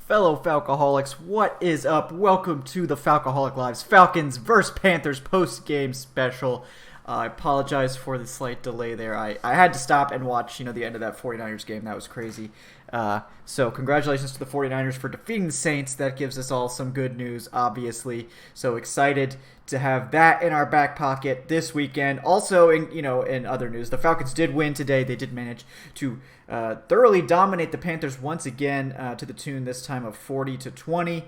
Fellow Falcoholics, what is up? Welcome to the Falcoholic Live's Falcons vs. Panthers post-game special. I apologize for the slight delay there. I had to stop and watch, the end of that 49ers game. That was crazy. So congratulations to the 49ers for defeating the Saints. That gives us all some good news, obviously. So excited to have that in our back pocket this weekend. Also, in other news, the Falcons did win today. They did manage to thoroughly dominate the Panthers once again, to the tune this time of 40-20.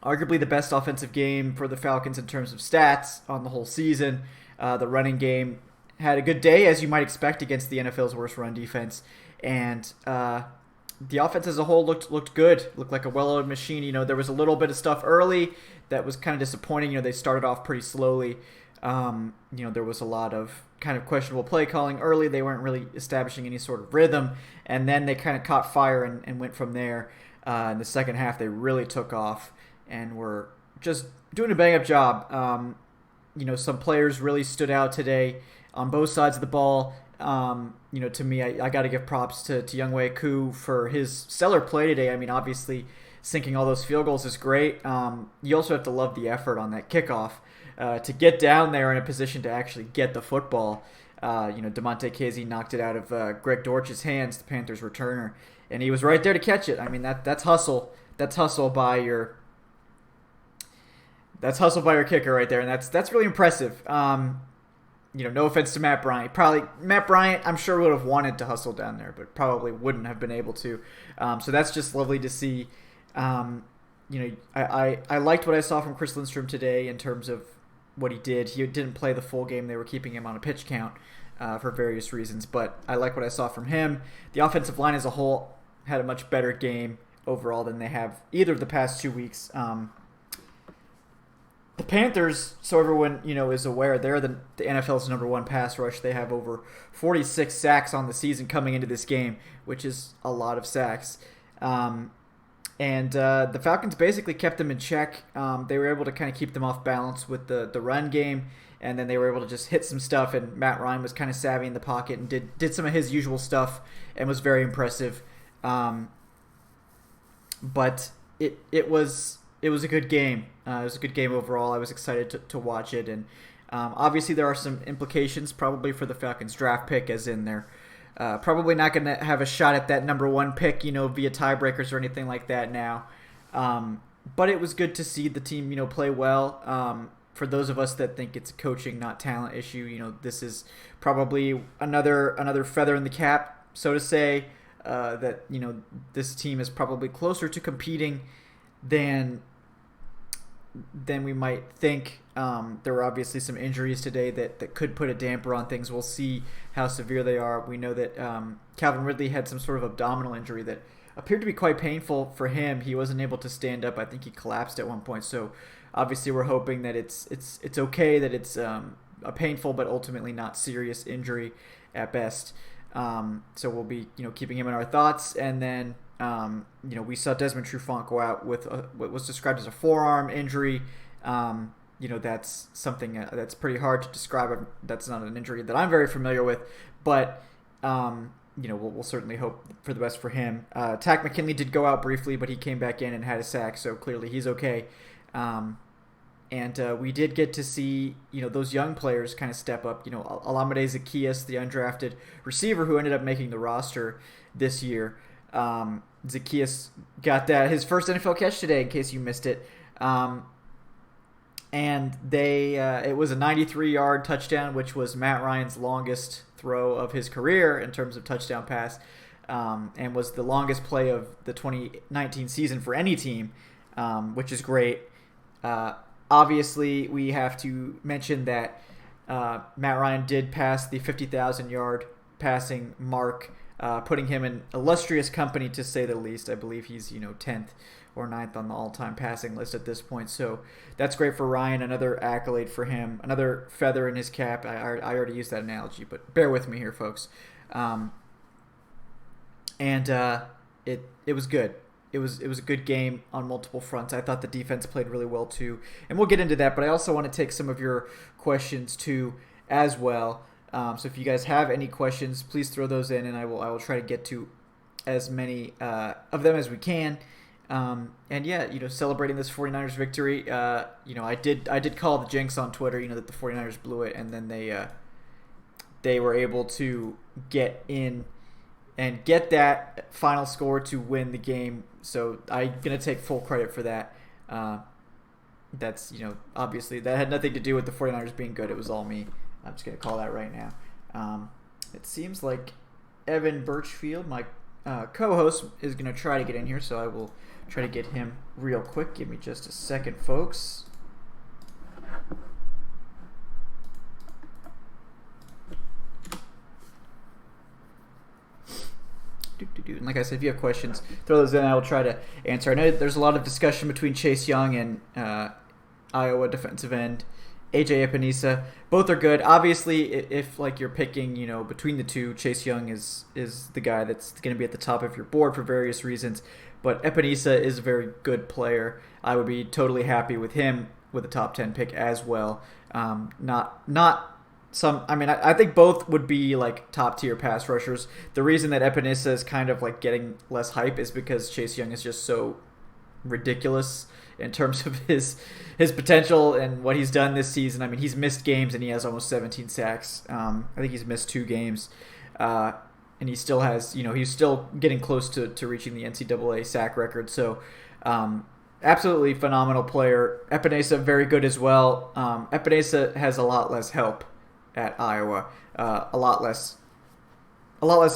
Arguably the best offensive game for the Falcons in terms of stats on the whole season. The running game had a good day, as you might expect, against the NFL's worst run defense. And the offense as a whole looked good, looked like a well-oiled machine. There was a little bit of stuff early that was kind of disappointing. They started off pretty slowly. There was a lot of kind of questionable play calling early. They weren't really establishing any sort of rhythm. And then they kind of caught fire and went from there. In the second half, they really took off and were just doing a bang-up job. Some players really stood out today on both sides of the ball. To me, I got to give props to Younghoe Koo for his stellar play today. I mean, obviously, sinking all those field goals is great. You also have to love the effort on that kickoff to get down there in a position to actually get the football. DeMonte Casey knocked it out of Greg Dortch's hands, the Panthers returner, and he was right there to catch it. I mean, that's hustle. That's hustle by your kicker right there, and that's really impressive. No offense to Matt Bryant. Matt Bryant, I'm sure, would have wanted to hustle down there, but probably wouldn't have been able to. So that's just lovely to see. I liked what I saw from Chris Lindstrom today in terms of what he did. He didn't play the full game. They were keeping him on a pitch count for various reasons, but I like what I saw from him. The offensive line as a whole had a much better game overall than they have either of the past 2 weeks. The Panthers, so everyone is aware, they're the NFL's number one pass rush. They have over 46 sacks on the season coming into this game, which is a lot of sacks. And the Falcons basically kept them in check. They were able to kind of keep them off balance with the run game, and then they were able to just hit some stuff. And Matt Ryan was kind of savvy in the pocket and did some of his usual stuff and was very impressive. But it was a good game. It was a good game overall. I was excited to watch it. And obviously there are some implications probably for the Falcons draft pick, as in they're probably not going to have a shot at that number one pick, via tiebreakers or anything like that now. But it was good to see the team, play well. For those of us that think it's a coaching, not talent issue, this is probably another feather in the cap, so to say, that, this team is probably closer to competing than we might think. There were obviously some injuries today that could put a damper on things. We'll see how severe they are. We know that Calvin Ridley had some sort of abdominal injury that appeared to be quite painful for him. He wasn't able to stand up. I think he collapsed at one point. So obviously we're hoping that it's okay, that it's a painful but ultimately not serious injury at best. So we'll be keeping him in our thoughts. And then we saw Desmond Trufant go out with what was described as a forearm injury. That's something that's pretty hard to describe. That's not an injury that I'm very familiar with, but we'll certainly hope for the best for him. Tack McKinley did go out briefly, but he came back in and had a sack, so clearly he's okay. And we did get to see those young players kind of step up. Olamide Zaccheaus, the undrafted receiver who ended up making the roster this year. Zaccheaus got his first NFL catch today, in case you missed it. And it was a 93-yard touchdown, which was Matt Ryan's longest throw of his career in terms of touchdown pass, and was the longest play of the 2019 season for any team, which is great. Obviously, we have to mention that Matt Ryan did pass the 50,000-yard passing mark, putting him in illustrious company, to say the least. I believe he's 10th or 9th on the all-time passing list at this point. So that's great for Ryan. Another accolade for him. Another feather in his cap. I already used that analogy, but bear with me here, folks. It was good. It was a good game on multiple fronts. I thought the defense played really well too, and we'll get into that. But I also want to take some of your questions too, as well. So if you guys have any questions, please throw those in, and I will try to get to as many of them as we can. And yeah, celebrating this 49ers victory. I did call the jinx on Twitter, that the 49ers blew it, and then they were able to get in and get that final score to win the game. So I'm going to take full credit for that. That's, obviously that had nothing to do with the 49ers being good. It was all me. I'm just going to call that right now. It seems like Evan Birchfield, my co-host, is going to try to get in here, so I will try to get him real quick. Give me just a second, folks. And like I said, if you have questions, throw those in. I will try to answer. I know there's a lot of discussion between Chase Young and Iowa defensive end AJ Epinesa. Both are good. Obviously, if like you're picking, between the two, Chase Young is the guy that's going to be at the top of your board for various reasons. But Epinesa is a very good player. I would be totally happy with him with a top 10 pick as well. I think both would be like top tier pass rushers. The reason that Epinesa is kind of like getting less hype is because Chase Young is just so ridiculous in terms of his potential and what he's done this season. I mean, he's missed games and he has almost 17 sacks. I think he's missed 2 games. And he still has, he's still getting close to reaching the NCAA sack record. So, absolutely phenomenal player. Epinesa, very good as well. Epinesa has a lot less help at Iowa. A lot less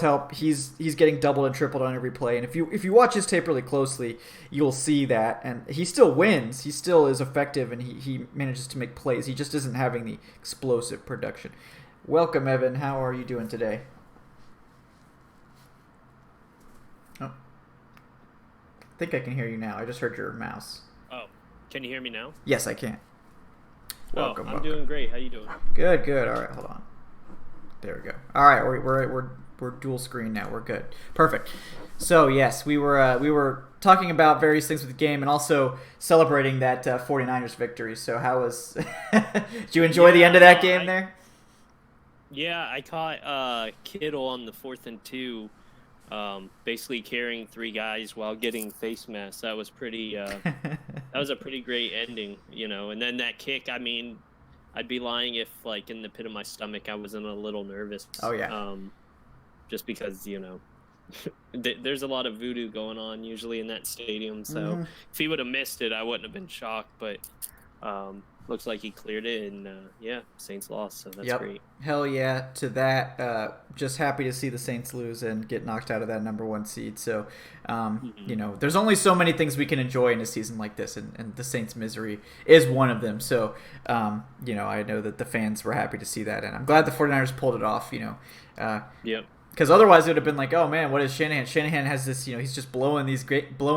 help. He's getting doubled and tripled on every play. And if you watch his tape really closely, you'll see that. And he still wins. He still is effective, and he manages to make plays. He just isn't having the explosive production. Welcome, Evan. How are you doing today? Oh, I think I can hear you now. I just heard your mouse. Oh, can you hear me now? Yes, I can. Welcome. I'm doing great. How you doing? Good. All right, hold on. There we go. All right, we're dual screen now. We're good. Perfect. So yes, we were talking about various things with the game and also celebrating that 49ers victory. So how was? Did you enjoy the end of that game there? Yeah, I caught Kittle on the 4th and 2, basically carrying 3 guys while getting face masks. That was pretty. That was a pretty great ending, And then that kick. I mean, I'd be lying if, like, in the pit of my stomach, I wasn't a little nervous. Oh yeah. Just because there's a lot of voodoo going on usually in that stadium. So if he would have missed it, I wouldn't have been shocked. But looks like he cleared it, and Saints lost, so that's great. Hell yeah to that. Just happy to see the Saints lose and get knocked out of that number 1 seed. So, there's only so many things we can enjoy in a season like this, and the Saints' misery is one of them. So, I know that the fans were happy to see that, and I'm glad the 49ers pulled it off, Yep. Because otherwise it would have been like, oh man, what is Shanahan? Shanahan has this, he's just blowing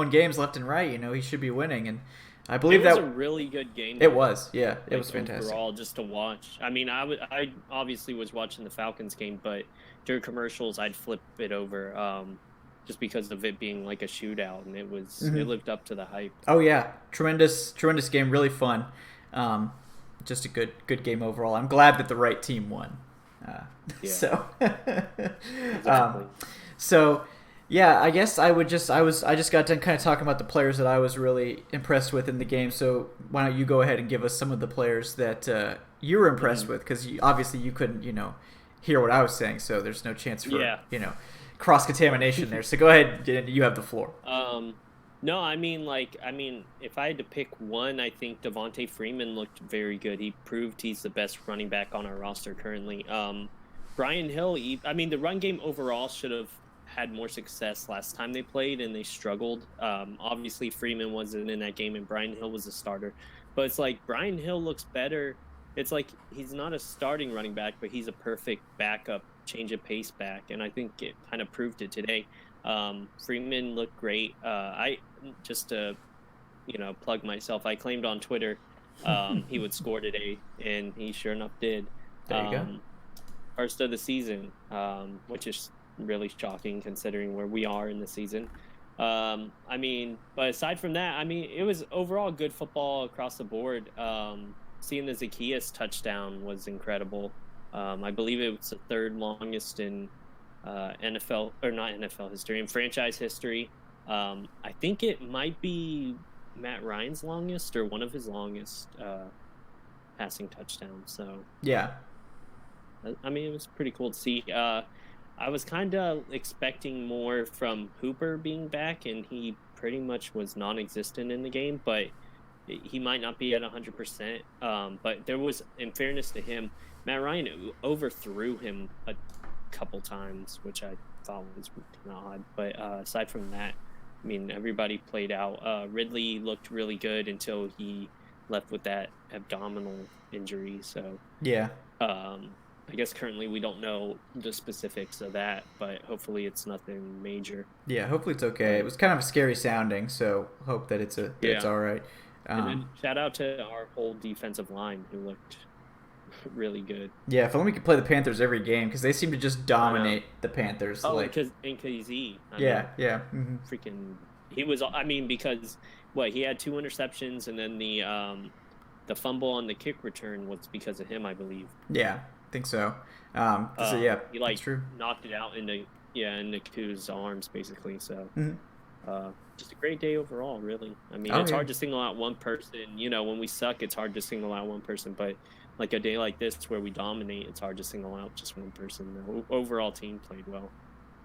games left and right. He should be winning, and I believe it was a really good game. It was, yeah, it was fantastic overall, just to watch. I mean, I obviously was watching the Falcons game, but during commercials, I'd flip it over, just because of it being like a shootout, and it lived up to the hype. Oh yeah, tremendous game, really fun. Just a good game overall. I'm glad that the right team won. Yeah. So yeah, I guess I just got done kind of talking about the players that I was really impressed with in the game. So why don't you go ahead and give us some of the players that you were impressed with? Because obviously you couldn't hear what I was saying, so there's no chance for cross contamination there. So go ahead, you have the floor. No, I mean, if I had to pick one, I think Devontae Freeman looked very good. He proved he's the best running back on our roster currently. Brian Hill, the run game overall should have had more success last time they played, and they struggled. Obviously, Freeman wasn't in that game, and Brian Hill was a starter. But it's like Brian Hill looks better. It's like he's not a starting running back, but he's a perfect backup, change of pace back, and I think it kind of proved it today. Freeman looked great. I just to, plug myself, I claimed on Twitter he would score today, and he sure enough did. There you go. First of the season, which is really shocking considering where we are in the season. But aside from that, it was overall good football across the board. Seeing the Zacchaeus touchdown was incredible. I believe it was the 3rd longest in NFL or not NFL history, in franchise history. I think it might be Matt Ryan's longest or one of his longest passing touchdowns. So Yeah. I mean, it was pretty cool to see. I was kind of expecting more from Hooper being back, and he pretty much was non-existent in the game, but he might not be at 100%. But there was, in fairness to him, Matt Ryan overthrew him a couple times, which I thought was kind of odd. But aside from that, I mean, everybody played out. Ridley looked really good until he left with that abdominal injury. So Yeah. I guess currently we don't know the specifics of that, but hopefully it's nothing major. Yeah, hopefully it's okay. It was kind of scary sounding, so hope that it's all right. And then shout out to our whole defensive line who looked really good. Yeah, if only we could play the Panthers every game, because they seem to just dominate the Panthers. Oh, because in KZ. Yeah. Freaking, he was. I mean, because he had 2 interceptions, and then the fumble on the kick return was because of him, I believe. Yeah, I think so. So yeah, he that's true. knocked it out into Ku's arms basically. So. Just a great day overall, really. I mean, it's hard to single out one person. You know, when we suck, it's hard to single out one person. But like a day like this where we dominate, it's hard to single out just one person. The overall team played well.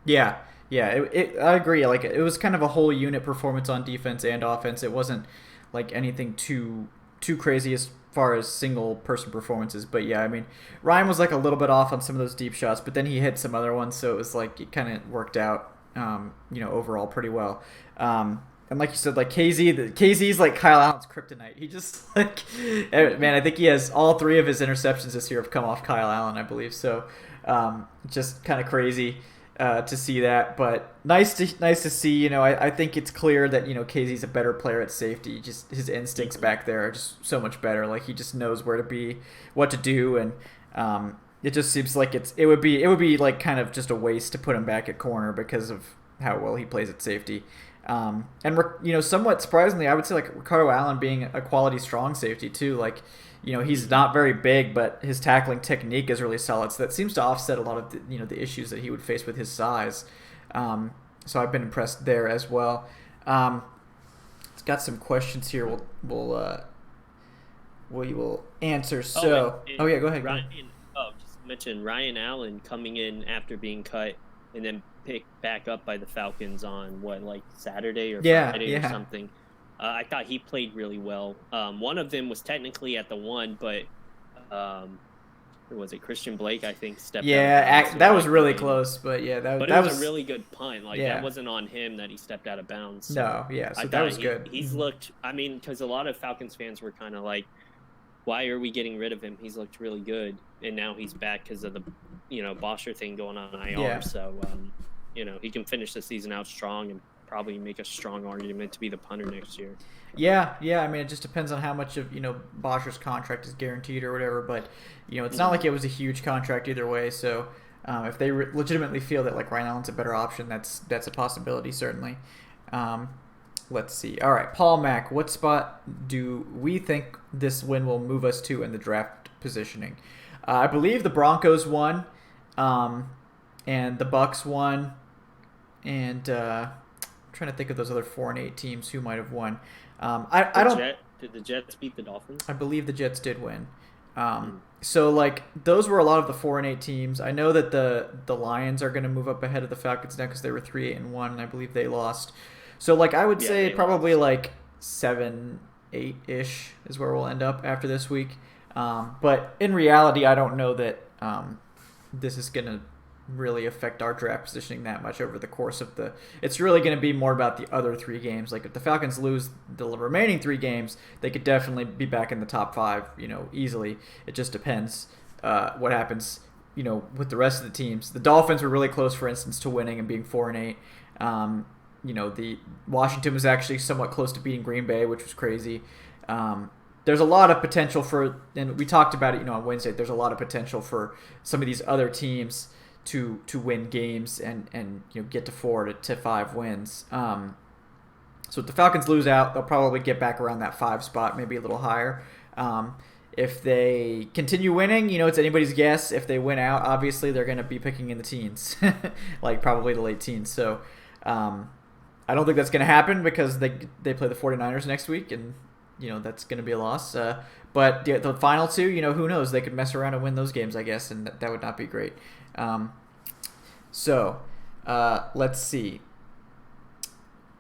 Yeah. I agree. Like, it was kind of a whole unit performance on defense and offense. It wasn't like anything too crazy as far as single person performances. But yeah, I mean, Ryan was like a little bit off on some of those deep shots, but then he hit some other ones, so it was like it kind of worked out. Overall pretty well. And like you said, like KZ's like Kyle Allen's kryptonite. He just like, man, I think he has all 3 of his interceptions this year have come off Kyle Allen, I believe. So, just kind of crazy to see that, but nice to see. I think it's clear that KZ's a better player at safety. Just his instincts back there are just so much better. Like, he just knows where to be, what to do, and it just seems like it would be like kind of just a waste to put him back at corner because of how well he plays at safety. And somewhat surprisingly, I would say like Ricardo Allen being a quality strong safety too. Like, he's not very big, but his tackling technique is really solid. So that seems to offset a lot of the issues that he would face with his size. So I've been impressed there as well. It's got some questions here. We will answer. So go ahead. Ryan, just mention Ryan Allen coming in after being cut and then picked back up by the Falcons on Saturday or Friday or something. I thought he played really well. One of them was technically at the 1, but who was it? Christian Blake, I think, stepped out. Yeah, that was really close, but yeah, that was a really good punt. That wasn't on him that he stepped out of bounds. So no, yeah, so that was good. He's looked. I mean, because a lot of Falcons fans were kind of like, why are we getting rid of him? He's looked really good, and now he's back because of the, Bosher thing going on IR. Yeah. So, he can finish the season out strong and probably make a strong argument to be the punter next year. Yeah. I mean, it just depends on how much of Bosher's contract is guaranteed or whatever. But it's not like it was a huge contract either way. So if they legitimately feel that like Ryan Allen's a better option, that's a possibility certainly. Let's see. All right, Paul Mack, what spot do we think this win will move us to in the draft positioning? I believe the Broncos won, and the Bucks won, and I'm trying to think of those other 4-8 teams who might have won. Did the Jets beat the Dolphins? I believe the Jets did win. So like those were a lot of the 4-8 teams. I know that the Lions are going to move up ahead of the Falcons now because they were 3-8-1, and I believe they lost. So, like, I would say probably, like, 7-8-ish is where we'll end up after this week. But in reality, I don't know that this is going to really affect our draft positioning that much over the course of the... It's really going to be more about the other 3 games. Like, if the Falcons lose the remaining 3 games, they could definitely be back in the top 5, easily. It just depends what happens, with the rest of the teams. The Dolphins were really close, for instance, to winning and being 4-8. The Washington was actually somewhat close to beating Green Bay, which was crazy. There's a lot of potential for, and we talked about it, on Wednesday. There's a lot of potential for some of these other teams to win games and get to 4 to 5 wins. So if the Falcons lose out, they'll probably get back around that 5 spot, maybe a little higher. If they continue winning, it's anybody's guess. If they win out, obviously they're going to be picking in the teens, like probably the late teens. So I don't think that's going to happen because they play the 49ers next week, and that's going to be a loss. But the final two, who knows? They could mess around and win those games, I guess, and that would not be great. Let's see.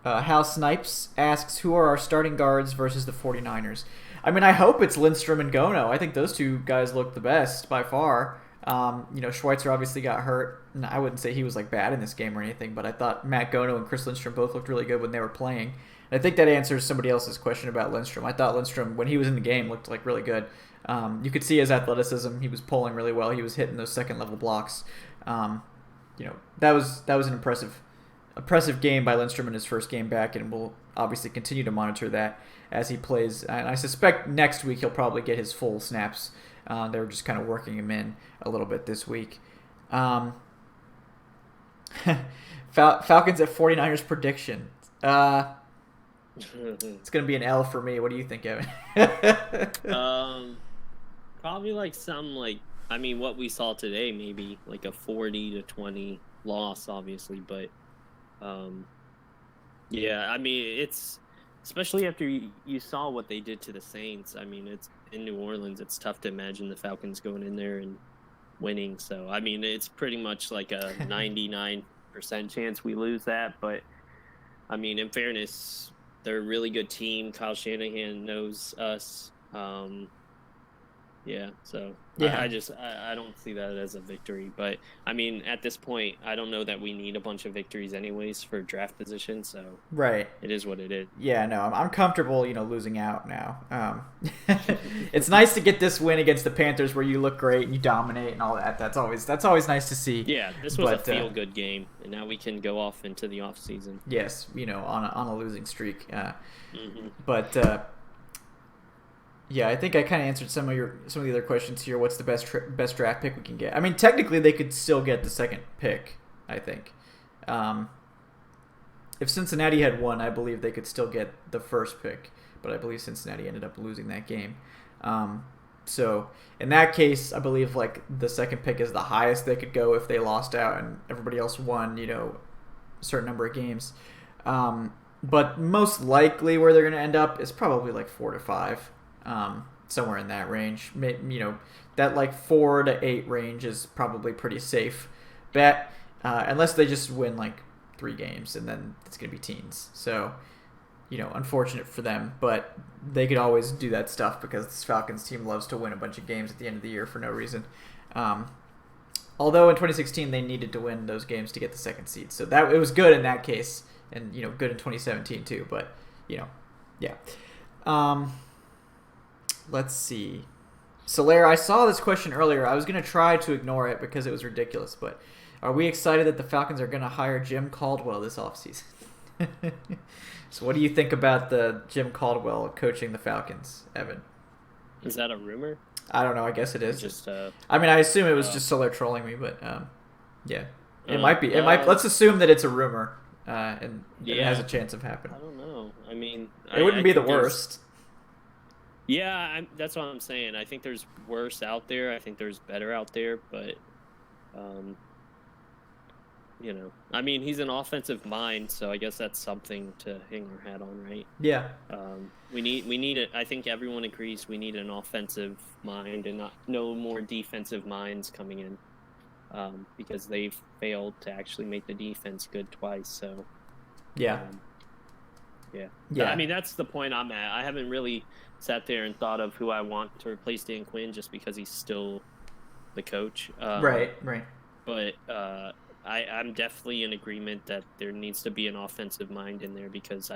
Hal Snipes asks, who are our starting guards versus the 49ers? I mean, I hope it's Lindstrom and Gono. I think those two guys look the best by far. Schweitzer obviously got hurt. And I wouldn't say he was like bad in this game or anything, but I thought Matt Gono and Chris Lindstrom both looked really good when they were playing. And I think that answers somebody else's question about Lindstrom. I thought Lindstrom, when he was in the game, looked like really good. You could see his athleticism. He was pulling really well. He was hitting those second level blocks. That was an impressive game by Lindstrom in his first game back, and we'll obviously continue to monitor that as he plays. And I suspect next week he'll probably get his full snaps. They were just kind of working him in a little bit this week. Falcons at 49ers prediction. It's going to be an L for me. What do you think, Evan? Probably what we saw today, maybe like a 40-20 loss, obviously, but it's especially after you saw what they did to the Saints. I mean, it's in New Orleans. It's tough to imagine the Falcons going in there and winning. So, I mean, it's pretty much like a 99% chance we lose that. But, I mean, in fairness, they're a really good team. Kyle Shanahan knows us. I don't see that as a victory. But, I mean, at this point, I don't know that we need a bunch of victories anyways for draft position. So right, it is what it is. Yeah, no, I'm comfortable, losing out now. It's nice to get this win against the Panthers where you look great and you dominate and all that. That's always nice to see. Yeah, this was a feel-good game, and now we can go off into the off season. Yes, on a losing streak. Yeah, I think I kind of answered some of the other questions here. What's the best draft pick we can get? I mean, technically they could still get the second pick, I think. If Cincinnati had won, I believe they could still get the first pick, but I believe Cincinnati ended up losing that game. So in that case, I believe like the second pick is the highest they could go if they lost out and everybody else won, a certain number of games. But most likely where they're going to end up is probably like 4 to 5. Somewhere in that range. That like 4 to 8 range is probably pretty safe bet, unless they just win like 3 games and then it's going to be teens. So, unfortunate for them, but they could always do that stuff because this Falcons team loves to win a bunch of games at the end of the year for no reason. Although in 2016 they needed to win those games to get the second seed. So that it was good in that case and, good in 2017 too, but, yeah. Let's see. Solaire, I saw this question earlier. I was going to try to ignore it because it was ridiculous, but are we excited that the Falcons are going to hire Jim Caldwell this offseason? So what do you think about the Jim Caldwell coaching the Falcons, Evan? Is that a rumor? I don't know. I guess it is. Just I mean, I assume it was just Solaire trolling me, but yeah. It might be. It might. Let's assume that it's a rumor and it has a chance of happening. I don't know. I mean, it wouldn't be the worst. Yeah, that's what I'm saying. I think there's worse out there. I think there's better out there, but, I mean, he's an offensive mind, so I guess that's something to hang our hat on, right? Yeah. We need it. I think everyone agrees we need an offensive mind and no more defensive minds coming in, because they've failed to actually make the defense good twice. So. Yeah. Yeah. I mean, that's the point I'm at. I haven't really sat there and thought of who I want to replace Dan Quinn just because he's still the coach. Right. But I'm definitely in agreement that there needs to be an offensive mind in there because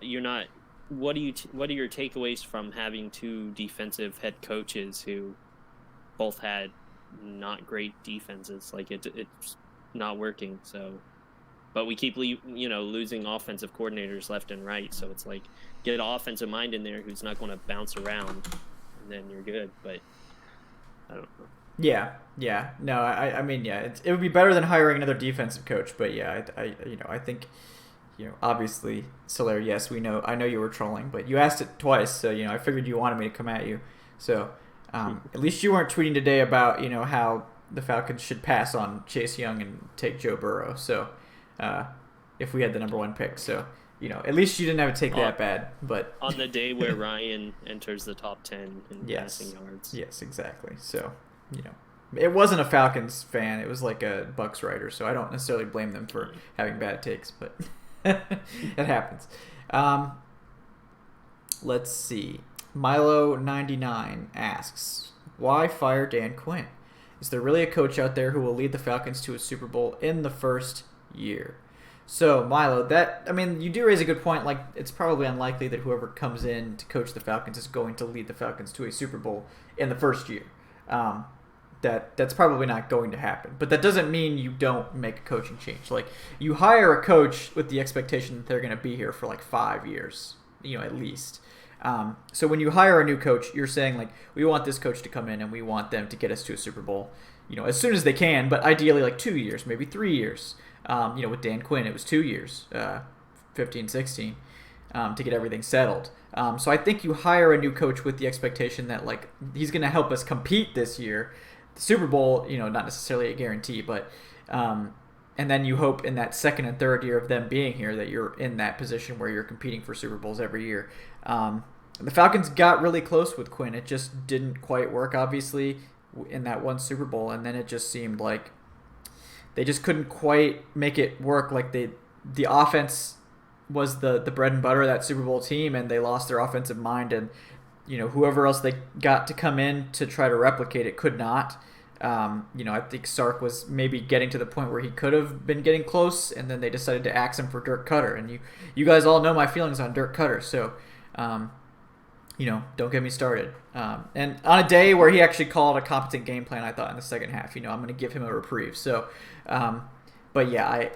you're not. What are your takeaways from having 2 defensive head coaches who both had not great defenses? Like it's not working. So. But we keep, losing offensive coordinators left and right. So it's like, get an offensive mind in there who's not going to bounce around, and then you're good. But I don't know. Yeah. No, I mean, yeah, it would be better than hiring another defensive coach. But yeah, I think, obviously, Soler, yes, we know. I know you were trolling, but you asked it twice, so I figured you wanted me to come at you. So at least you weren't tweeting today about how the Falcons should pass on Chase Young and take Joe Burrow. So if we had the number 1 pick, so at least you didn't have to take that bad. But on the day where Ryan enters the top 10 in passing yards. Yes, exactly. So it wasn't a Falcons fan. It was like a Bucks writer, so I don't necessarily blame them for having bad takes, but it happens. Let's see. Milo99 asks, why fire Dan Quinn? Is there really a coach out there who will lead the Falcons to a Super Bowl in the first year? So, Milo, you do raise a good point. Like, it's probably unlikely that whoever comes in to coach the Falcons is going to lead the Falcons to a Super Bowl in the first year. That's probably not going to happen. But that doesn't mean you don't make a coaching change. Like, you hire a coach with the expectation that they're going to be here for like 5 years, at least. So when you hire a new coach, you're saying like, we want this coach to come in and we want them to get us to a Super Bowl, as soon as they can, but ideally like 2 years, maybe 3 years. With Dan Quinn, it was 2 years, 15, 16, to get everything settled. So I think you hire a new coach with the expectation that like he's going to help us compete this year. The Super Bowl, not necessarily a guarantee, but and then you hope in that second and third year of them being here that you're in that position where you're competing for Super Bowls every year. The Falcons got really close with Quinn. It just didn't quite work, obviously, in that one Super Bowl, and then it just seemed like they just couldn't quite make it work. Like the offense was the bread and butter of that Super Bowl team, and they lost their offensive mind, and whoever else they got to come in to try to replicate it could not. I think Sark was maybe getting to the point where he could have been getting close, and then they decided to axe him for Dirk Cutter. And you guys all know my feelings on Dirk Cutter, so don't get me started. And on a day where he actually called a competent game plan, I thought in the second half, I'm going to give him a reprieve. So, but yeah, I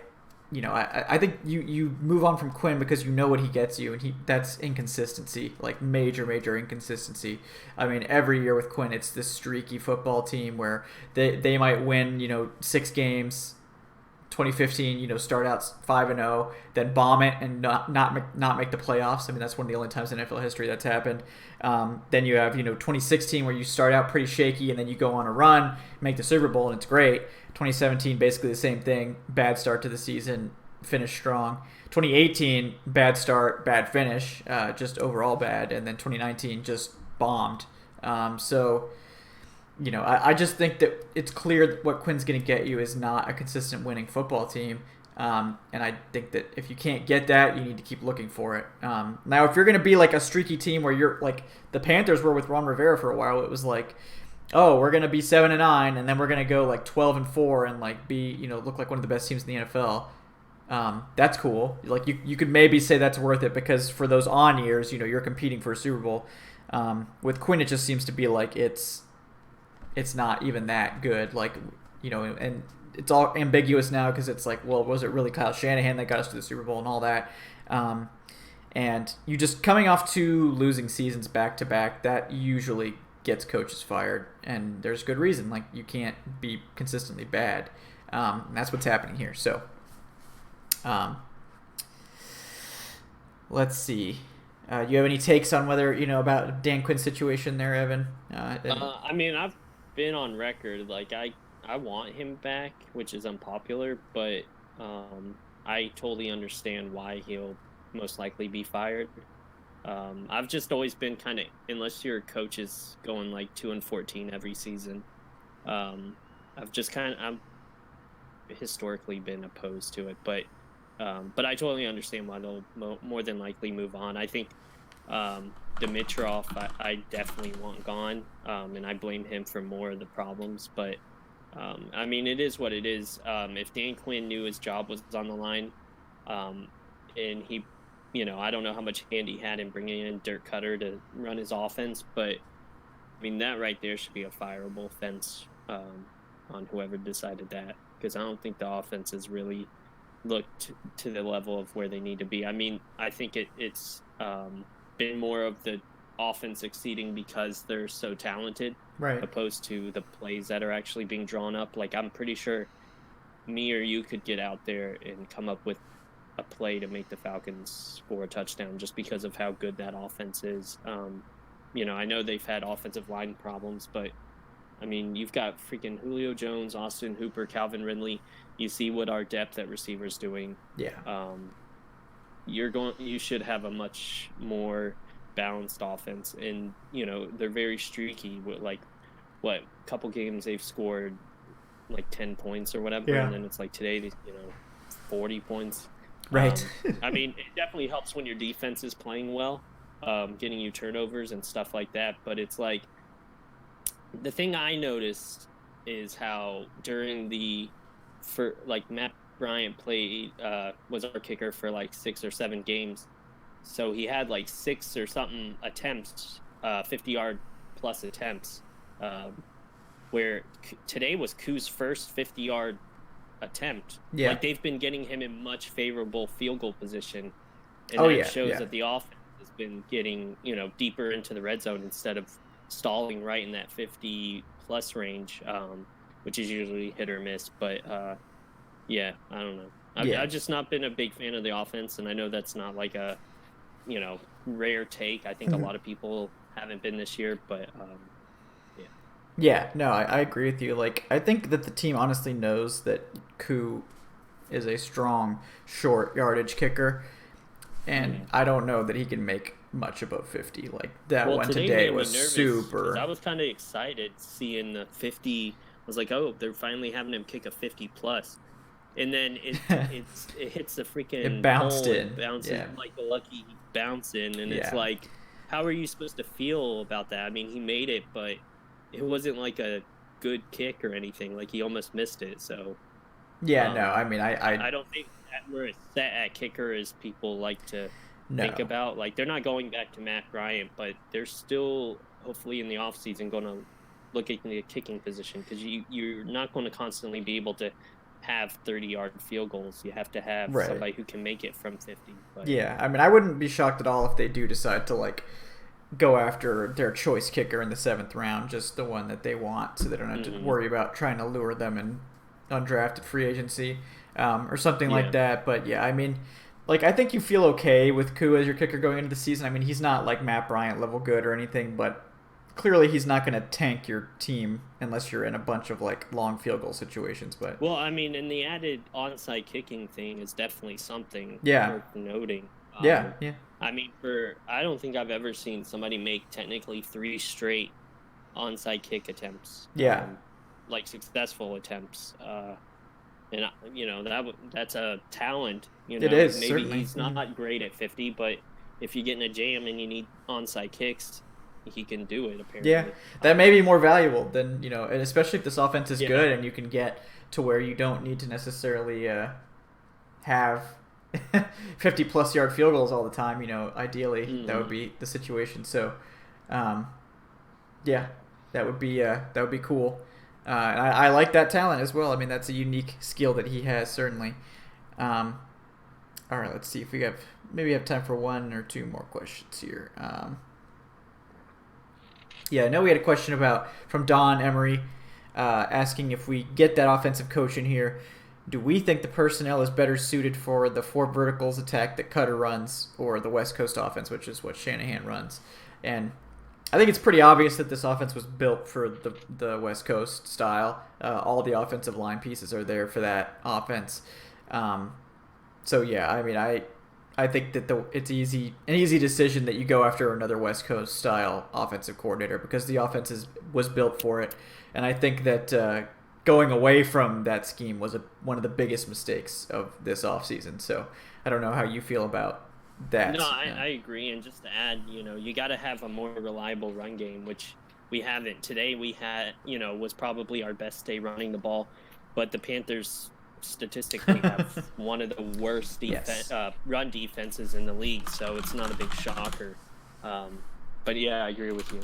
think you move on from Quinn because you know what he gets you, and that's inconsistency, like major inconsistency. I mean, every year with Quinn, it's this streaky football team where they might win 6 games. 2015, start out 5-0, then bomb it and not make the playoffs. I mean, that's one of the only times in NFL history that's happened. Then you have 2016 where you start out pretty shaky and then you go on a run, make the Super Bowl, and it's great. 2017 basically the same thing, bad start to the season, finish strong. 2018 bad start, bad finish, just overall bad, and then 2019 just bombed. I just think that it's clear that what Quinn's going to get you is not a consistent winning football team. And I think that if you can't get that, you need to keep looking for it. Now, if you're going to be like a streaky team where you're like the Panthers were with Ron Rivera for a while, it was like, oh, we're going to be 7-9, and then we're going to go like 12-4 and like be, look like one of the best teams in the NFL. That's cool. Like you could maybe say that's worth it because for those on years, you're competing for a Super Bowl. With Quinn, it just seems to be like it's not even that good, and it's all ambiguous now because it's like, well, was it really Kyle Shanahan that got us to the Super Bowl and all that? And you just coming off 2 losing seasons back to back, that usually gets coaches fired, and there's good reason. Like, you can't be consistently bad. And that's what's happening here. So, let's see. You have any takes on whether about Dan Quinn's situation there, Evan? I've been on record like I want him back, which is unpopular, but I totally understand why he'll most likely be fired. I've just always been kind of, unless your coach is going like 2-14 every season, I've historically been opposed to it, but I totally understand why they'll more than likely move on. I think Dimitrov, I definitely want gone, and I blame him for more of the problems. But, it is what it is. If Dan Quinn knew his job was on the line, and he, I don't know how much hand he had in bringing in Dirk Cutter to run his offense, but, that right there should be a fireable offense on whoever decided that, because I don't think the offense has really looked to the level of where they need to be. I think it's been more of the offense succeeding because they're so talented, right, opposed to the plays that are actually being drawn up. Like, I'm pretty sure me or you could get out there and come up with a play to make the Falcons score a touchdown just because of how good that offense is. I know they've had offensive line problems, but I mean, you've got freaking Julio Jones, Austin Hooper, Calvin Ridley. You see what our depth at receiver's doing. Yeah. You should have a much more balanced offense, and they're very streaky. With a couple games they've scored like 10 points or whatever, and then it's like today, 40 points. Right. I mean, it definitely helps when your defense is playing well, getting you turnovers and stuff like that. But it's like the thing I noticed is how during Matt Bryant played was our kicker for like 6 or 7 games, so he had like 6 or something attempts, 50-yard plus attempts. Where today was Koo's first 50-yard attempt. Yeah. Like they've been getting him in much favorable field goal position, and that shows that the offense has been getting deeper into the red zone instead of stalling right in that 50-plus range, which is usually hit or miss. But I don't know. I've just not been a big fan of the offense, and I know that's not like a rare take. I think a lot of people haven't been this year, but Yeah, no, I agree with you. Like, I think that the team honestly knows that Koo is a strong short yardage kicker, and I don't know that he can make much above 50. Like, that one today was super. I was kind of excited seeing the 50. I was like, oh, they're finally having him kick a 50-plus. And then it hits the freaking it bounced pole in. And bounces like a lucky bounce in. And it's Yeah. like, how are you supposed to feel about that? I mean, he made it, but it wasn't like a good kick or anything. Like, he almost missed it. So Yeah, no, I mean, I don't think that we're set at kicker as people like to think about. Like, they're not going back to Matt Bryant, but they're still, hopefully in the offseason, going to look at the kicking position, because you're not going to constantly be able to have 30-yard field goals. You have to have somebody who can make it from 50. But yeah, I mean, I wouldn't be shocked at all if they do decide to, like, go after their choice kicker in the 7th round, just the one that they want, so they don't have to worry about trying to lure them in undrafted free agency or something like that. But yeah, I mean, like, I think you feel okay with Koo as your kicker going into the season. I mean, he's not like Matt Bryant level good or anything, but clearly he's not going to tank your team unless you're in a bunch of like long field goal situations. But well, I mean, and the added onside kicking thing is definitely something worth noting. Yeah. I mean, I don't think I've ever seen somebody make technically 3 straight onside kick attempts. Yeah. Like successful attempts. And that's a talent. It is, maybe certainly. He's not great at 50, but if you get in a jam and you need onside kicks, he can do it, apparently. Yeah, that may be more valuable than, and especially if this offense is good and you can get to where you don't need to necessarily have 50-plus yard field goals all the time. Ideally, that would be the situation. So, yeah, that would be cool. And I like that talent as well. I mean, that's a unique skill that he has, certainly. All right, let's see if we have time for 1 or 2 more questions here. Yeah, I know we had a question from Don Emery asking if we get that offensive coach in here, do we think the personnel is better suited for the 4 verticals attack that Cutter runs or the West Coast offense, which is what Shanahan runs? And I think it's pretty obvious that this offense was built for the West Coast style. All the offensive line pieces are there for that offense. So yeah, I mean, I think that it's an easy decision that you go after another West Coast style offensive coordinator because the offense was built for it, and I think that going away from that scheme was one of the biggest mistakes of this offseason. So I don't know how you feel about that. No, I agree, and just to add, you got to have a more reliable run game, which we haven't. Today we had, was probably our best day running the ball, but the Panthers statistically have one of the worst run defenses in the league, so it's not a big shocker. But yeah, I agree with you.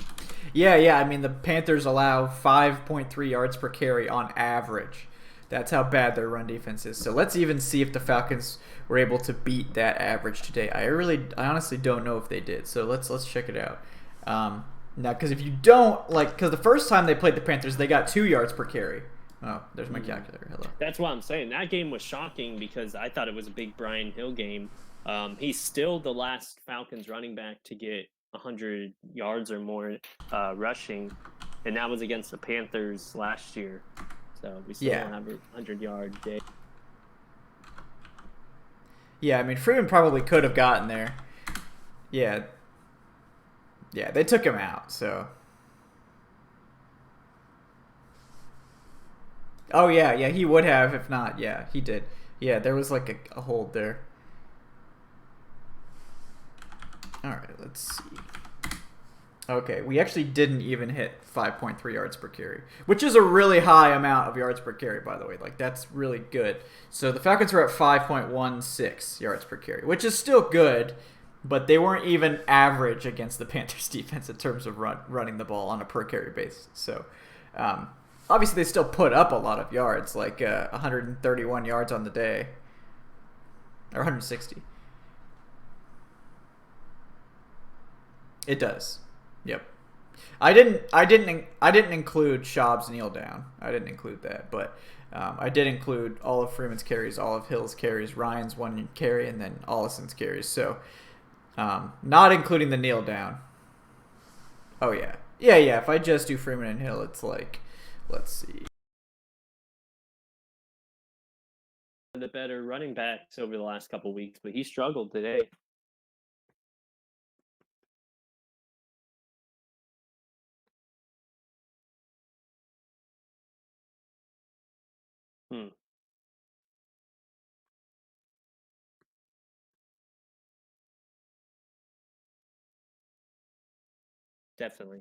Yeah. I mean, the Panthers allow 5.3 yards per carry on average. That's how bad their run defense is. So let's even see if the Falcons were able to beat that average today. I honestly don't know if they did. So let's check it out. Now, because if you don't because the first time they played the Panthers, they got 2 yards per carry. Oh, there's my calculator. Hello. That's what I'm saying. That game was shocking because I thought it was a big Brian Hill game. He's still the last Falcons running back to get 100 yards or more rushing, and that was against the Panthers last year. So we still don't have a 100-yard day. Yeah, I mean, Freeman probably could have gotten there. Yeah. Yeah, they took him out, so. Oh, yeah, he would have if not. Yeah, he did. Yeah, there was like a hold there. All right, let's see. Okay, we actually didn't even hit 5.3 yards per carry, which is a really high amount of yards per carry, by the way. Like, that's really good. So the Falcons were at 5.16 yards per carry, which is still good, but they weren't even average against the Panthers defense in terms of running the ball on a per carry basis. So obviously they still put up a lot of yards, like 131 yards on the day, or 160. It does. Yep. I didn't include Schaub's kneel down. I didn't include that, but I did include all of Freeman's carries, all of Hill's carries, Ryan's one carry, and then Ollison's carries. So not including the kneel down. Oh yeah. Yeah. If I just do Freeman and Hill, it's like, let's see. The better running backs over the last couple of weeks, but he struggled today. Definitely.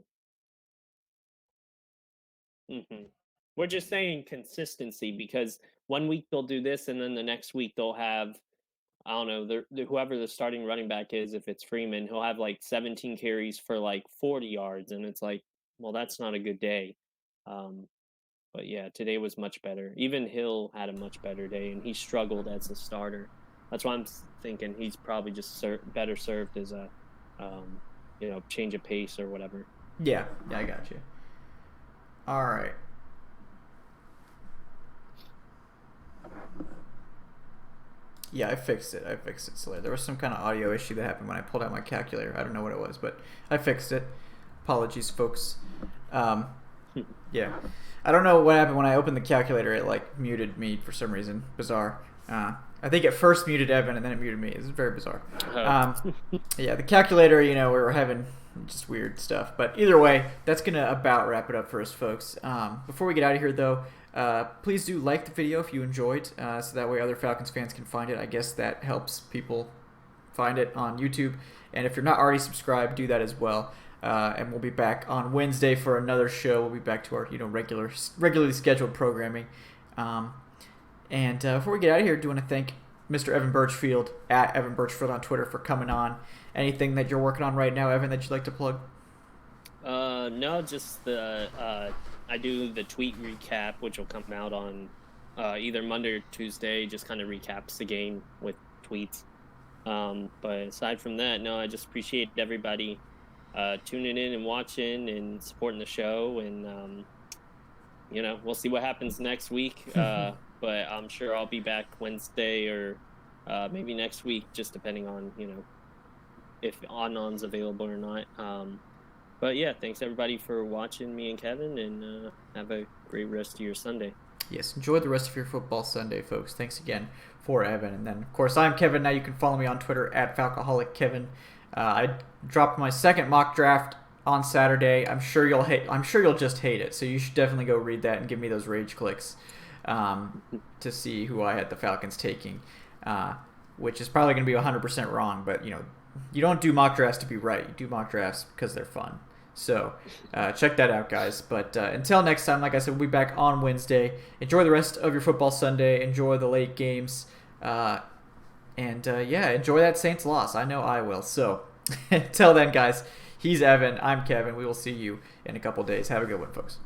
We're just saying consistency because 1 week they'll do this, and then the next week they'll have, I don't know, whoever the starting running back is, if it's Freeman, he'll have like 17 carries for like 40 yards, and it's like, well, that's not a good day. But yeah, today was much better. Even Hill had a much better day, and he struggled as a starter. That's why I'm thinking he's probably just better served as a, change of pace or whatever. Yeah, I got you. All right. Yeah, I fixed it. So there was some kind of audio issue that happened when I pulled out my calculator. I don't know what it was, but I fixed it. Apologies, folks. Yeah. I don't know what happened when I opened the calculator. It like muted me for some reason. Bizarre. I think it first muted Evan and then it muted me. It's very bizarre. Yeah, the calculator, we were having just weird stuff. But either way, that's going to about wrap it up for us, folks. Before we get out of here, though, please do like the video if you enjoyed, so that way other Falcons fans can find it. I guess that helps people find it on YouTube. And if you're not already subscribed, do that as well. And we'll be back on Wednesday for another show. We'll be back to our regularly scheduled programming. And before we get out of here, I do want to thank Mr. Evan Birchfield at Evan Birchfield on Twitter for coming on. Anything that you're working on right now, Evan, that you'd like to plug? No, just I do the tweet recap, which will come out on either Monday or Tuesday. Just kind of recaps the game with tweets. But aside from that, no, I just appreciate everybody tuning in and watching and supporting the show. And we'll see what happens next week. But I'm sure I'll be back Wednesday or maybe next week, just depending on if Adnan's available or not. But yeah, thanks everybody for watching me and Kevin, and have a great rest of your Sunday. Yes, enjoy the rest of your football Sunday, folks. Thanks again for Evan. And then, of course, I'm Kevin. Now you can follow me on Twitter at Falcoholic Kevin. I dropped my second mock draft on Saturday. I'm sure you'll just hate it. So you should definitely go read that and give me those rage clicks to see who I had the Falcons taking, which is probably going to be 100% wrong. But you don't do mock drafts to be right. You do mock drafts because they're fun. So check that out, guys. But until next time, like I said, we'll be back on Wednesday. Enjoy the rest of your football Sunday. Enjoy the late games. And enjoy that Saints loss. I know I will. So until then, guys, he's Evan. I'm Kevin. We will see you in a couple days. Have a good one, folks.